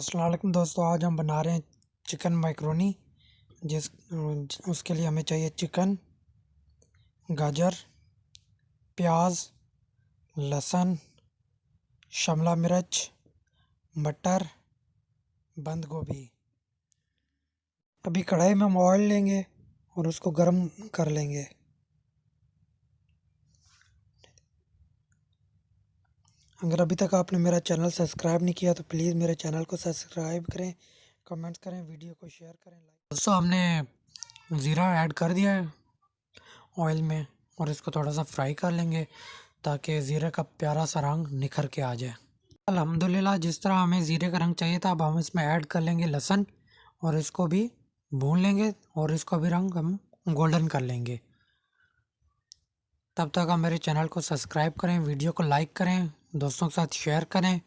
अस्सलाम वालेकुम दोस्तों, आज हम बना रहे हैं चिकन मैकरोनी। उसके लिए हमें चाहिए चिकन, गाजर, प्याज, लहसुन, शिमला मिर्च, मटर, बंद गोभी। अभी कढ़ाई में हम ऑयल लेंगे और उसको गर्म कर लेंगे। अगर अभी तक आपने मेरा चैनल सब्सक्राइब नहीं किया तो प्लीज़ मेरे चैनल को सब्सक्राइब करें, कमेंट्स करें, वीडियो को शेयर करें, लाइक। दोस्तों हमने ज़ीरा ऐड कर दिया है ऑयल में और इसको थोड़ा सा फ्राई कर लेंगे ताकि ज़ीरे का प्यारा सा रंग निखर के आ जाए। अल्हम्दुलिल्लाह, जिस तरह हमें ज़ीरे का रंग चाहिए था, अब हम इसमें ऐड कर लेंगे लहसुन और इसको भी भून लेंगे और इसको भी रंग हम गोल्डन कर लेंगे। तब तक आप मेरे चैनल को सब्सक्राइब करें, वीडियो को लाइक करें, दोस्तों के साथ शेयर करें।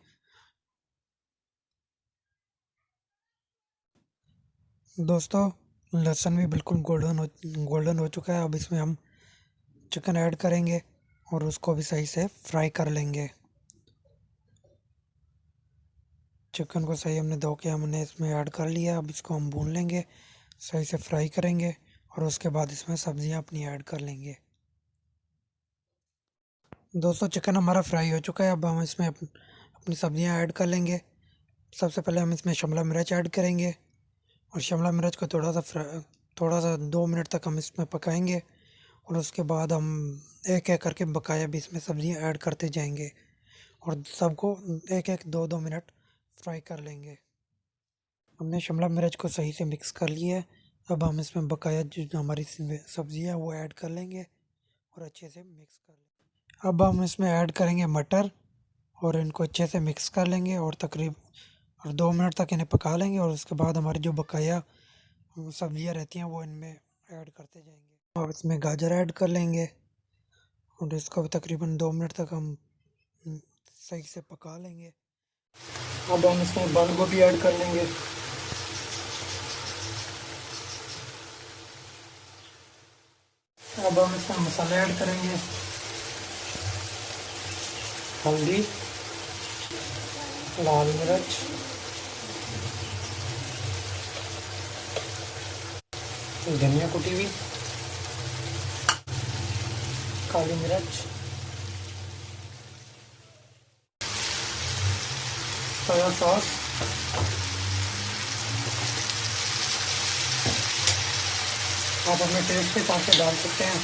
दोस्तों लहसुन भी बिल्कुल गोल्डन हो चुका है। अब इसमें हम चिकन ऐड करेंगे और उसको भी सही से फ्राई कर लेंगे। चिकन को सही हमने धो के हमने इसमें ऐड कर लिया। अब इसको हम भून लेंगे, सही से फ्राई करेंगे और उसके बाद इसमें सब्जियां अपनी ऐड कर लेंगे। दोस्तों चिकन हमारा फ्राई हो चुका है। अब हम इसमें अपनी सब्जियां ऐड कर लेंगे। सबसे पहले हम इसमें शिमला मिर्च ऐड करेंगे और शिमला मिर्च को थोड़ा सा 2 मिनट तक हम इसमें पकाएंगे और उसके बाद हम एक एक करके बकाया भी इसमें सब्जियां ऐड करते जाएंगे और सबको एक एक 2-2 मिनट फ्राई कर लेंगे। हमने शिमला मिर्च को सही से मिक्स कर लिया है। अब हम इसमें बकाया जो हमारी सब्ज़ी है वो ऐड कर लेंगे और अच्छे से मिक्स कर लेंगे। अब हम इसमें ऐड करेंगे मटर और इनको अच्छे से मिक्स कर लेंगे और 2 मिनट तक इन्हें पका लेंगे और उसके बाद हमारी जो बकाया सब्जियां रहती हैं वो इनमें ऐड करते जाएंगे। अब इसमें गाजर ऐड कर लेंगे और इसको भी तकरीबन 2 मिनट तक हम सही से पका लेंगे। अब हम इसमें बंद गोभी ऐड कर लेंगे। अब हम इसमें मसाले ऐड करेंगे, हल्दी, लाल मिर्च, धनिया कुटी हुई, काली मिर्च, सोया सॉस, आप अपने टेस्ट के हिसाब से डाल सकते हैं,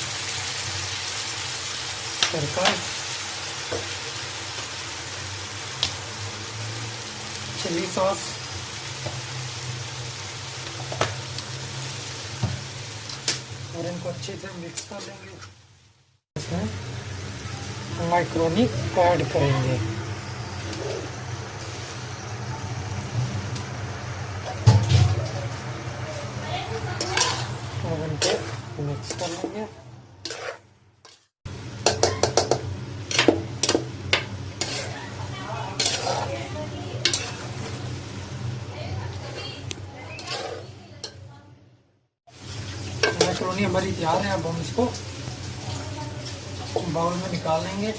सिरका, चिली सॉस, और इनको अच्छे से मिक्स कर लेंगे। इसमें मैकरोनी ऐड करेंगे। और इनको मिक्स कर लेंगे। मैकरोनी हमारी तैयार है। अब हम इसको बाउल में निकाल लेंगे।